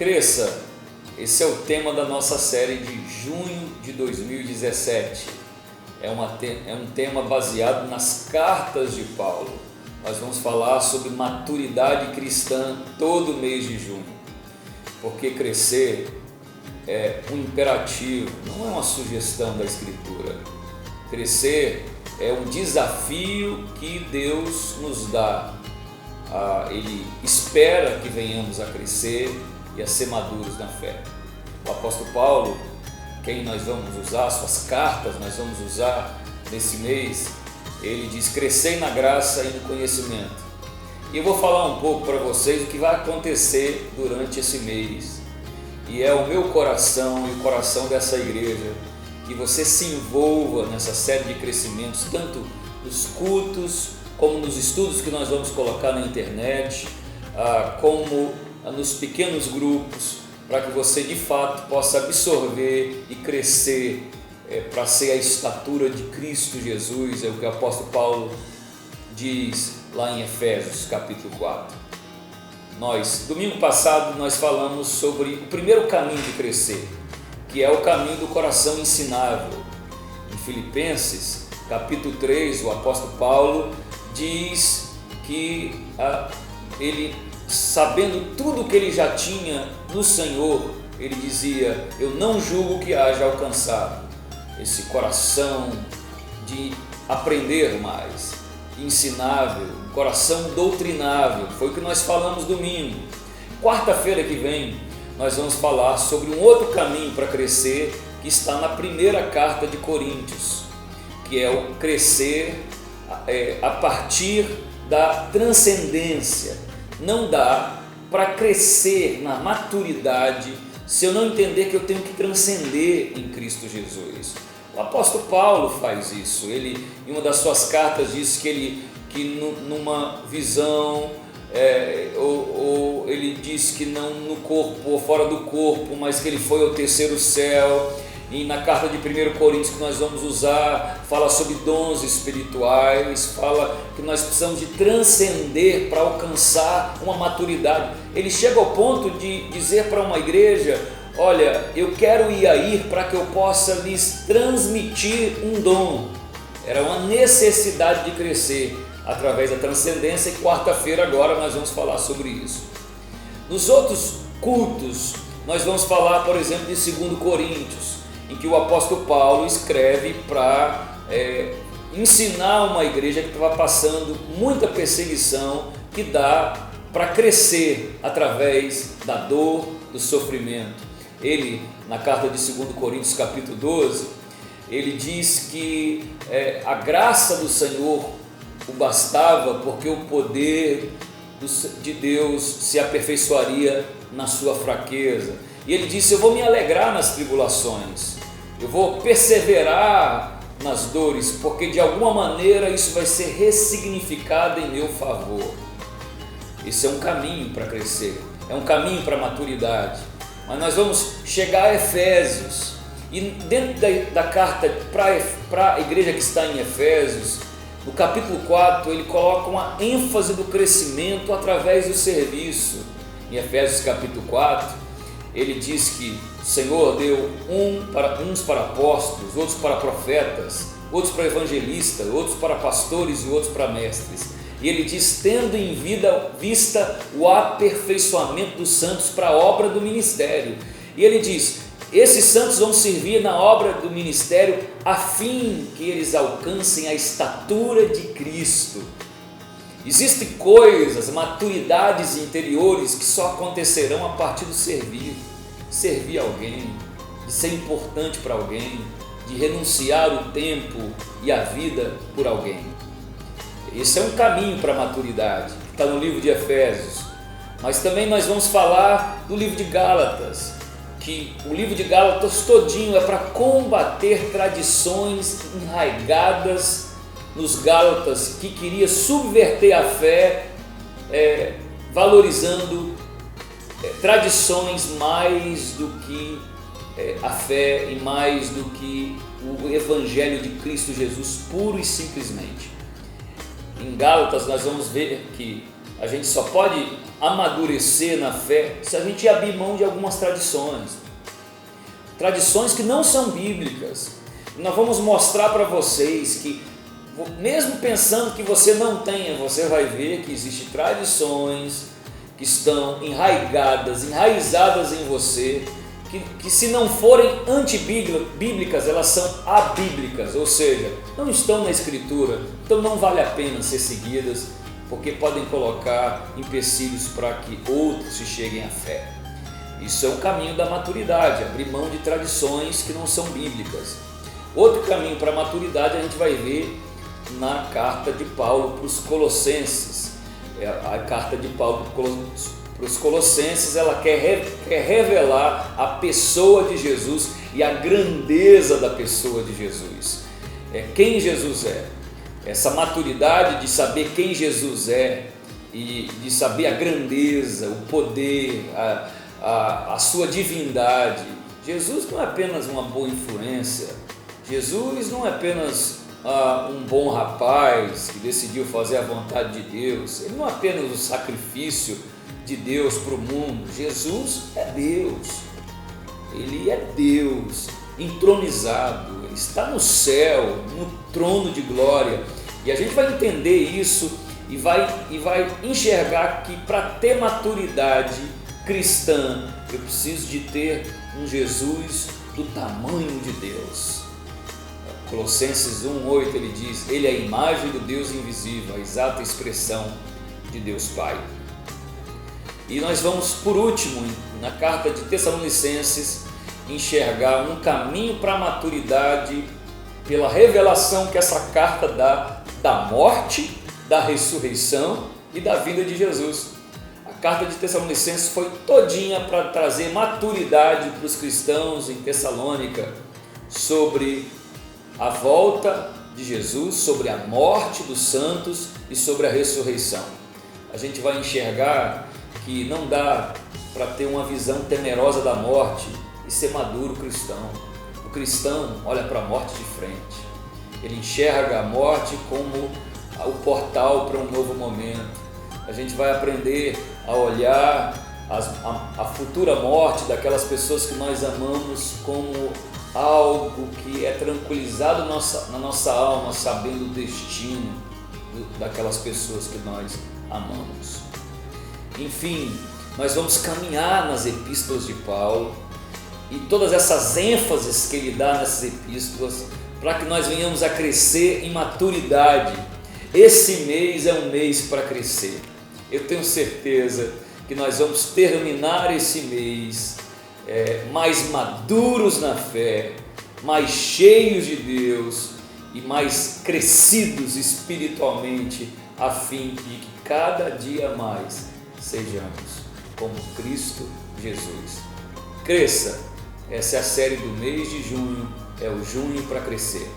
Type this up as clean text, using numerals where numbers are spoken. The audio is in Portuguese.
Cresça, esse é o tema da nossa série de junho de 2017. É um tema baseado nas cartas de Paulo. Nós vamos falar sobre maturidade cristã todo mês de junho, porque crescer é um imperativo, não é uma sugestão da Escritura. Crescer é um desafio que Deus nos dá. Ele espera que venhamos a crescer e a ser maduros na fé. O apóstolo Paulo, quem nós vamos usar, suas cartas nós vamos usar nesse mês, ele diz: crescei na graça e no conhecimento. E eu vou falar um pouco para vocês o que vai acontecer durante esse mês. E é o meu coração e o coração dessa igreja que você se envolva nessa série de crescimentos, tanto nos cultos, como nos estudos que nós vamos colocar na internet, como nos pequenos grupos, para que você de fato possa absorver e crescer para ser a estatura de Cristo Jesus. É o que o apóstolo Paulo diz lá em Efésios capítulo 4. Domingo passado, nós falamos sobre o primeiro caminho de crescer, que é o caminho do coração ensinável. Em Filipenses capítulo 3, o apóstolo Paulo diz que ele, sabendo tudo que ele já tinha no Senhor, ele dizia: eu não julgo que haja alcançado esse coração de aprender mais, ensinável, coração doutrinável. Foi o que nós falamos domingo. Quarta-feira que vem nós vamos falar sobre um outro caminho para crescer, que está na primeira carta de Coríntios, que é o crescer a partir da transcendência. Não dá para crescer na maturidade se eu não entender que eu tenho que transcender em Cristo Jesus. O apóstolo Paulo faz isso. Ele, em uma das suas cartas, diz que numa visão, ele diz que não no corpo ou fora do corpo, mas que ele foi ao terceiro céu. E na carta de 1 Coríntios, que nós vamos usar, fala sobre dons espirituais, fala que nós precisamos de transcender para alcançar uma maturidade. Ele chega ao ponto de dizer para uma igreja: olha, eu quero ir aí para que eu possa lhes transmitir um dom. Era uma necessidade de crescer através da transcendência, e quarta-feira agora nós vamos falar sobre isso. Nos outros cultos, nós vamos falar, por exemplo, de 2 Coríntios, em que o apóstolo Paulo escreve para ensinar uma igreja que estava passando muita perseguição, que dá para crescer através da dor, do sofrimento. Ele, na carta de 2 Coríntios capítulo 12, ele diz que a graça do Senhor o bastava, porque o poder de Deus se aperfeiçoaria na sua fraqueza. E ele disse: eu vou me alegrar nas tribulações, eu vou perseverar nas dores, porque de alguma maneira isso vai ser ressignificado em meu favor. Esse é um caminho para crescer, é um caminho para a maturidade. Mas nós vamos chegar a Efésios, e dentro da carta para a igreja que está em Efésios, no capítulo 4, ele coloca uma ênfase do crescimento através do serviço. Em Efésios capítulo 4, ele diz que o Senhor deu uns para apóstolos, outros para profetas, outros para evangelistas, outros para pastores e outros para mestres. E ele diz: tendo em vista o aperfeiçoamento dos santos para a obra do ministério. E ele diz: esses santos vão servir na obra do ministério a fim que eles alcancem a estatura de Cristo. Existem coisas, maturidades interiores que só acontecerão a partir do servir alguém, de ser importante para alguém, de renunciar o tempo e a vida por alguém. Esse é um caminho para a maturidade, que está no livro de Efésios. Mas também nós vamos falar do livro de Gálatas, que o livro de Gálatas todinho é para combater tradições enraigadas nos Gálatas, que queria subverter a fé, valorizando tradições mais do que a fé e mais do que o Evangelho de Cristo Jesus puro e simplesmente. Em Gálatas nós vamos ver que a gente só pode amadurecer na fé se a gente abrir mão de algumas tradições. Tradições que não são bíblicas. Nós vamos mostrar para vocês que, mesmo pensando que você não tenha, você vai ver que existem tradições que estão enraizadas em você, que se não forem antibíblicas, elas são abíblicas, ou seja, não estão na Escritura, então não vale a pena ser seguidas, porque podem colocar empecilhos para que outros se cheguem à fé. Isso é o caminho da maturidade, abrir mão de tradições que não são bíblicas. Outro caminho para a maturidade a gente vai ver na carta de Paulo para os Colossenses. A carta de Paulo para os Colossenses, ela quer revelar a pessoa de Jesus e a grandeza da pessoa de Jesus. Quem Jesus é. Essa maturidade de saber quem Jesus é e de saber a grandeza, o poder, a sua divindade. Jesus não é apenas uma boa influência, Jesus não é apenas um bom rapaz que decidiu fazer a vontade de Deus, ele não é apenas o sacrifício de Deus para o mundo. Jesus é Deus, ele é Deus entronizado, ele está no céu, no trono de glória, e a gente vai entender isso e vai enxergar que para ter maturidade cristã eu preciso de ter um Jesus do tamanho de Deus. Colossenses 1,8 ele diz: ele é a imagem do Deus invisível, a exata expressão de Deus Pai. E nós vamos, por último, na carta de Tessalonicenses, enxergar um caminho para a maturidade pela revelação que essa carta dá da morte, da ressurreição e da vinda de Jesus. A carta de Tessalonicenses foi todinha para trazer maturidade para os cristãos em Tessalônica sobre a volta de Jesus, sobre a morte dos santos e sobre a ressurreição. A gente vai enxergar que não dá para ter uma visão temerosa da morte e ser maduro cristão. O cristão olha para a morte de frente, ele enxerga a morte como o portal para um novo momento. A gente vai aprender a olhar a futura morte daquelas pessoas que nós amamos como algo que é tranquilizado na nossa alma, sabendo o destino daquelas pessoas que nós amamos. Enfim, nós vamos caminhar nas epístolas de Paulo e todas essas ênfases que ele dá nessas epístolas para que nós venhamos a crescer em maturidade. Esse mês é um mês para crescer. Eu tenho certeza que nós vamos terminar esse mês mais maduros na fé, mais cheios de Deus e mais crescidos espiritualmente, a fim de que cada dia mais sejamos como Cristo Jesus. Cresça! Essa é a série do mês de junho, é o Junho para Crescer.